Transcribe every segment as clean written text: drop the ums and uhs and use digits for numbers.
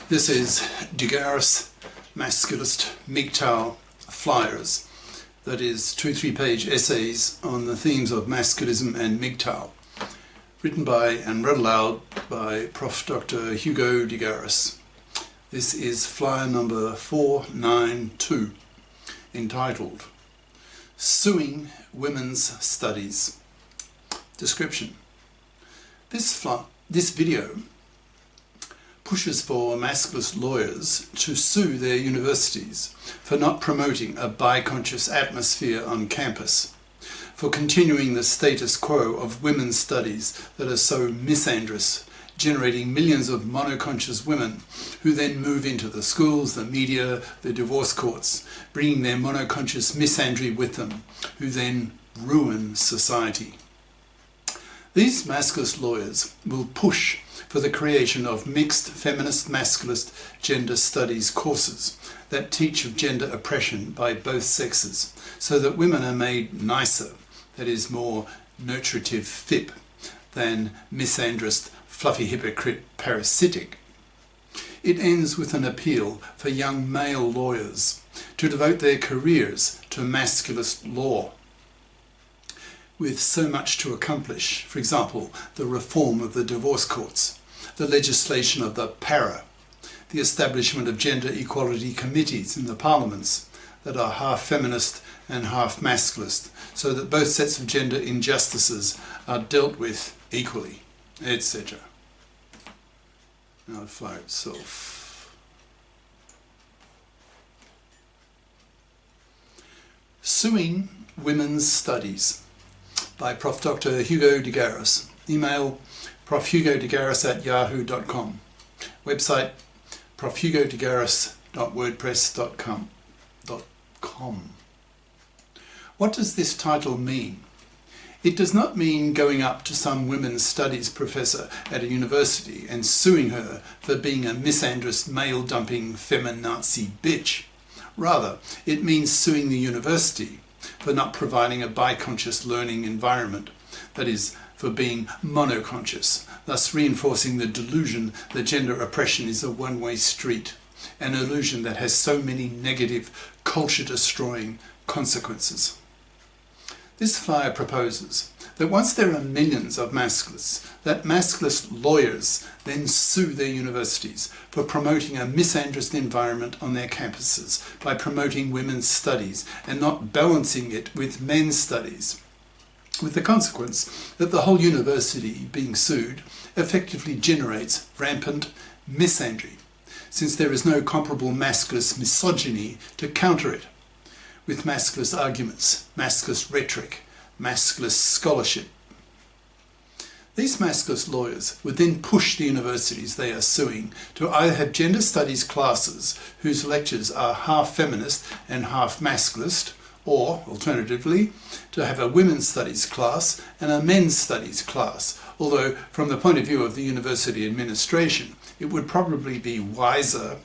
This is Garis Masculist MGTOW flyers, that is 2-3 page essays on the themes of masculism and MGTOW, written by and read aloud by Prof. Dr. Hugo de Garis. This is flyer number 492, entitled Suing Women's Studies. Description. This video pushes for masculist lawyers to sue their universities for not promoting a biconscious atmosphere on campus, for continuing the status quo of women's studies that are so misandrous, generating millions of monoconscious women who then move into the schools, the media, the divorce courts, bringing their monoconscious misandry with them, who then ruin society. These masculist lawyers will push for the creation of mixed feminist-masculist gender studies courses that teach of gender oppression by both sexes, so that women are made nicer, that is more nurturative FIP, than misandrist, fluffie, hypocrite, parasitic. It ends with an appeal for young male lawyers to devote their careers to masculist law, with so much to accomplish. For example, the reform of the divorce courts, the legislation of the para, the establishment of gender equality committees in the parliaments that are half feminist and half masculist, so that both sets of gender injustices are dealt with equally, etc. Now the flyer itself. Suing Women's Studies by Prof. Dr. Hugo de Garis. Email profhugodegaris@yahoo.com. Website profhugodegaris.wordpress.com. What does this title mean? It does not mean going up to some women's studies professor at a university and suing her for being a misandrous, male-dumping, feminazi bitch. Rather, it means suing the university for not providing a biconscious learning environment, that is, for being monoconscious, thus reinforcing the delusion that gender oppression is a one-way street, an illusion that has so many negative, culture-destroying consequences. This flyer proposes that once there are millions of masculists, that masculist lawyers then sue their universities for promoting a misandrous environment on their campuses by promoting women's studies and not balancing it with men's studies, with the consequence that the whole university being sued effectively generates rampant misandry, since there is no comparable masculist misogyny to counter it, with masculist arguments, masculist rhetoric, masculist scholarship. These masculist lawyers would then push the universities they are suing to either have gender studies classes whose lectures are half feminist and half masculist, or, alternatively, to have a women's studies class and a men's studies class, although from the point of view of the university administration, it would probably be wiser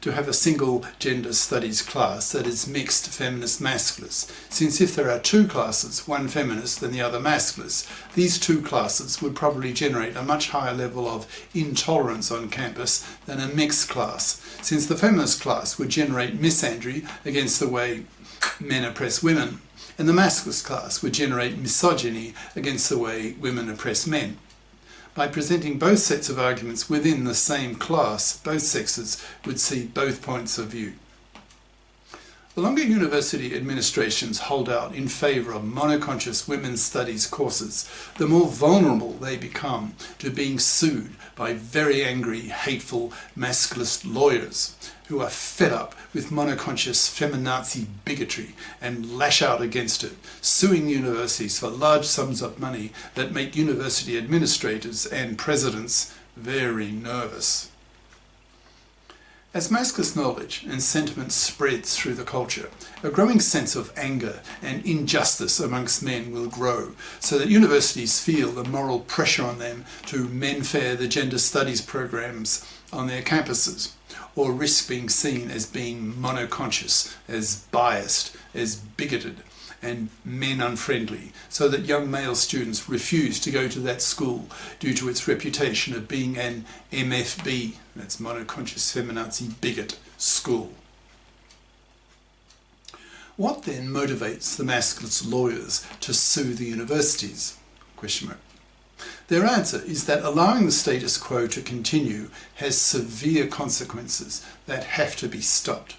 to have a single gender studies class that is mixed feminist-masculist, since if there are two classes, one feminist and the other masculist, these two classes would probably generate a much higher level of intolerance on campus than a mixed class, since the feminist class would generate misandry against the way men oppress women, and the masculist class would generate misogyny against the way women oppress men. By presenting both sets of arguments within the same class, both sexes would see both points of view. The longer university administrations hold out in favour of monoconscious women's studies courses, the more vulnerable they become to being sued by very angry, hateful, masculist lawyers who are fed up with monoconscious feminazi bigotry and lash out against it, suing universities for large sums of money that make university administrators and presidents very nervous. As masculist knowledge and sentiment spreads through the culture, a growing sense of anger and injustice amongst men will grow, so that universities feel the moral pressure on them to men-fair the gender studies programs on their campuses, or risk being seen as being monoconscious, as biased, as bigoted, and men unfriendly, so that young male students refuse to go to that school due to its reputation of being an MFB, that's monoconscious feminazi bigot, school. What then motivates the masculist lawyers to sue the universities? Their answer is that allowing the status quo to continue has severe consequences that have to be stopped.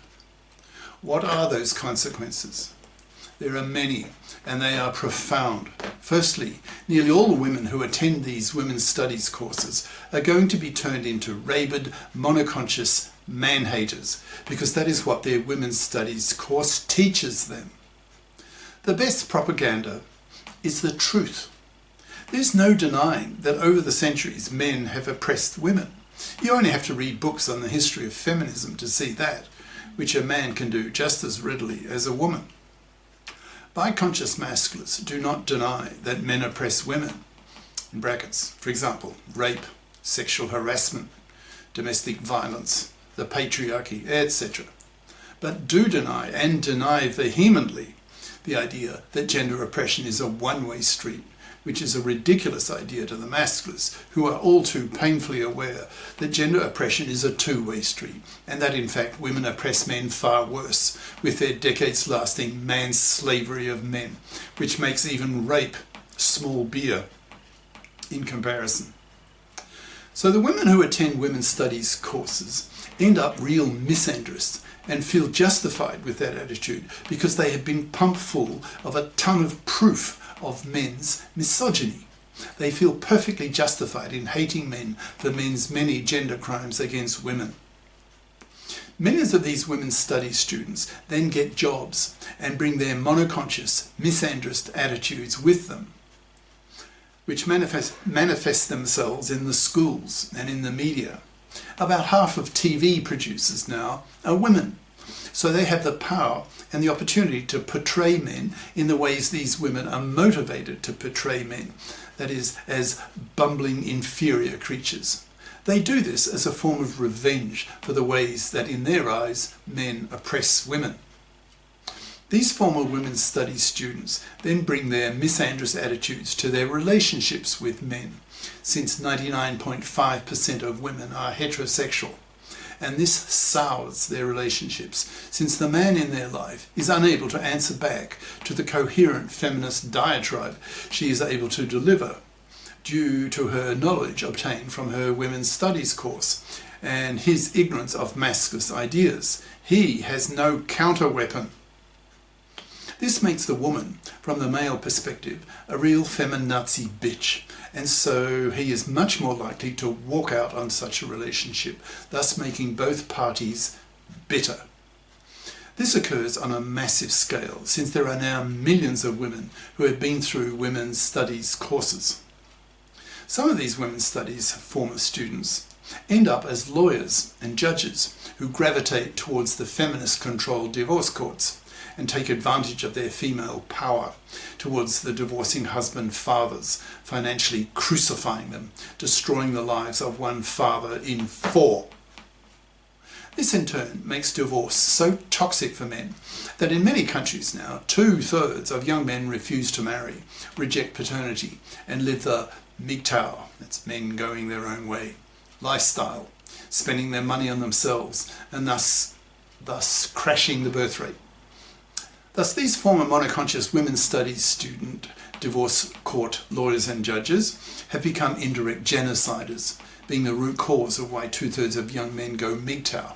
What are those consequences? There are many, and they are profound. Firstly, nearly all the women who attend these women's studies courses are going to be turned into rabid, monoconscious man-haters, because that is what their women's studies course teaches them. The best propaganda is the truth. There's no denying that over the centuries men have oppressed women. You only have to read books on the history of feminism to see that, which a man can do just as readily as a woman. Biconscious masculists do not deny that men oppress women, in brackets, for example, rape, sexual harassment, domestic violence, the patriarchy, etc., but do deny, and deny vehemently, the idea that gender oppression is a one-way street, which is a ridiculous idea to the masculists, who are all too painfully aware that gender oppression is a two-way street, and that in fact women oppress men far worse, with their decades-lasting man-slavery of men, which makes even rape small beer in comparison. So the women who attend women's studies courses end up real misandrists and feel justified with that attitude because they have been pumped full of a ton of proof of men's misogyny. They feel perfectly justified in hating men for men's many gender crimes against women. Many of these women's studies students then get jobs and bring their monoconscious, misandrist attitudes with them, which manifest themselves in the schools and in the media. About half of TV producers now are women, so they have the power and the opportunity to portray men in the ways these women are motivated to portray men, that is, as bumbling inferior creatures. They do this as a form of revenge for the ways that in their eyes men oppress women. These former women's studies students then bring their misandrous attitudes to their relationships with men, since 99.5% of women are heterosexual. And this sours their relationships, since the man in their life is unable to answer back to the coherent feminist diatribe she is able to deliver, due to her knowledge obtained from her women's studies course, and his ignorance of masculine ideas. He has no counter-weapon. This makes the woman, from the male perspective, a real feminazi bitch, and so he is much more likely to walk out on such a relationship, thus making both parties bitter. This occurs on a massive scale, since there are now millions of women who have been through women's studies courses. Some of these women's studies former students end up as lawyers and judges who gravitate towards the feminist-controlled divorce courts and take advantage of their female power towards the divorcing husband fathers, financially crucifying them, destroying the lives of one father in 4. This in turn makes divorce so toxic for men that in many countries now 2/3 of young men refuse to marry, reject paternity, and live the MGTOW, that's men going their own way, lifestyle, spending their money on themselves and thus crashing the birth rate. Thus, these former monoconscious women's studies student divorce court lawyers and judges have become indirect genociders, being the root cause of why 2/3 of young men go MGTOW.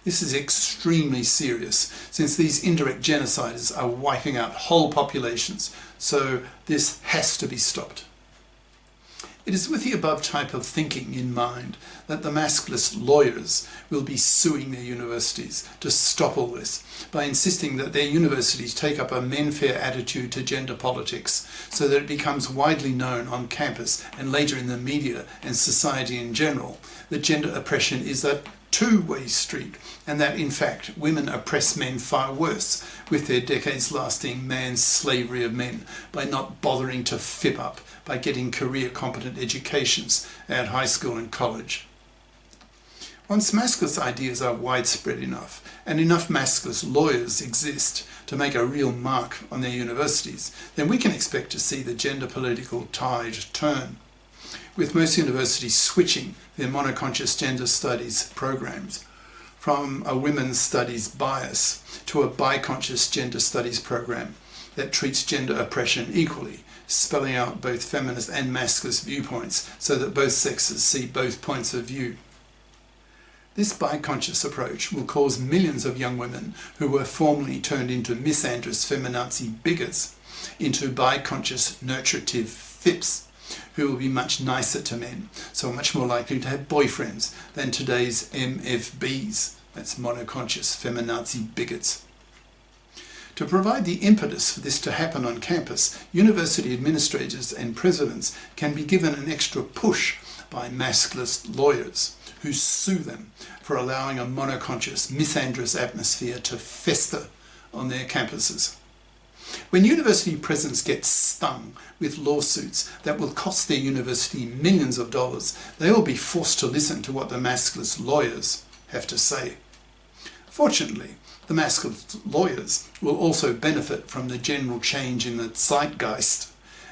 This is extremely serious, since these indirect genociders are wiping out whole populations, so this has to be stopped. It is with the above type of thinking in mind that the masculist lawyers will be suing their universities to stop all this by insisting that their universities take up a men-fair attitude to gender politics so that it becomes widely known on campus and later in the media and society in general that gender oppression is a two-way street, and that in fact women oppress men far worse with their decades-lasting man-slavery of men by not bothering to fip up, by getting career-competent educations at high school and college. Once masculist ideas are widespread enough, and enough masculist lawyers exist to make a real mark on their universities, then we can expect to see the gender political tide turn, with most universities switching their monoconscious gender studies programs from a women's studies bias to a biconscious gender studies program that treats gender oppression equally, spelling out both feminist and masculist viewpoints so that both sexes see both points of view. This biconscious approach will cause millions of young women who were formerly turned into misandrous feminazi bigots into biconscious nurturative fips, who will be much nicer to men, so are much more likely to have boyfriends than today's MFBs, that's monoconscious feminazi bigots. To provide the impetus for this to happen on campus, university administrators and presidents can be given an extra push by masculist lawyers who sue them for allowing a monoconscious, misandrous atmosphere to fester on their campuses. When university presidents get stung with lawsuits that will cost their university millions of dollars, they will be forced to listen to what the masculist lawyers have to say. Fortunately, the masculist lawyers will also benefit from the general change in the zeitgeist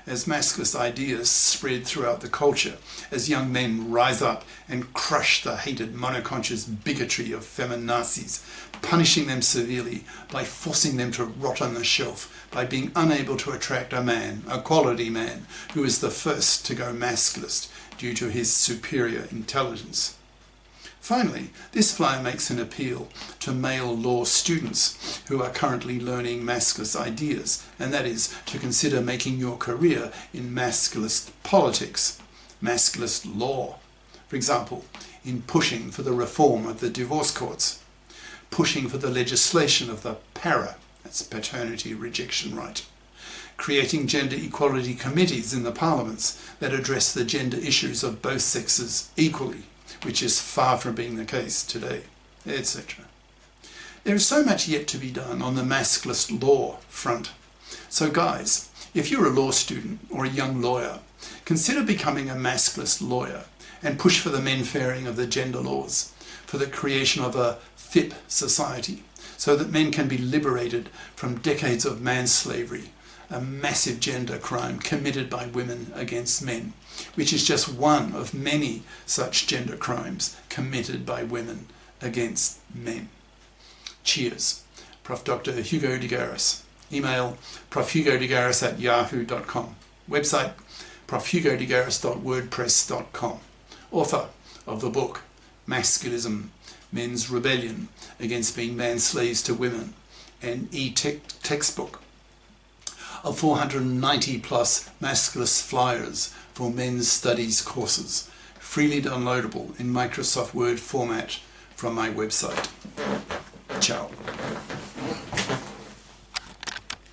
as masculist ideas spread throughout the culture, as young men rise up and crush the hated monoconscious bigotry of feminazis, punishing them severely by forcing them to rot on the shelf, by being unable to attract a man, a quality man, who is the first to go masculist due to his superior intelligence. Finally, this flyer makes an appeal to male law students who are currently learning masculist ideas, and that is to consider making your career in masculist politics, masculist law. For example, in pushing for the reform of the divorce courts, pushing for the legislation of the that's paternity rejection right, creating gender equality committees in the parliaments that address the gender issues of both sexes equally, which is far from being the case today, etc. There is so much yet to be done on the masculist law front. So guys, if you're a law student or a young lawyer, consider becoming a masculist lawyer and push for the men-fairing of the gender laws, for the creation of a FIP society, so that men can be liberated from decades of manslavery, a massive gender crime committed by women against men, which is just one of many such gender crimes committed by women against men. Cheers. Prof. Dr. Hugo de Garis. Email profhugodegaris@yahoo.com. Website profhugodegaris.wordpress.com. Author of the book Masculism, Men's Rebellion Against Being Man-Slaves to Women, an e-textbook of 490 plus masculist flyers for men's studies courses, freely downloadable in Microsoft Word format from my website. Ciao.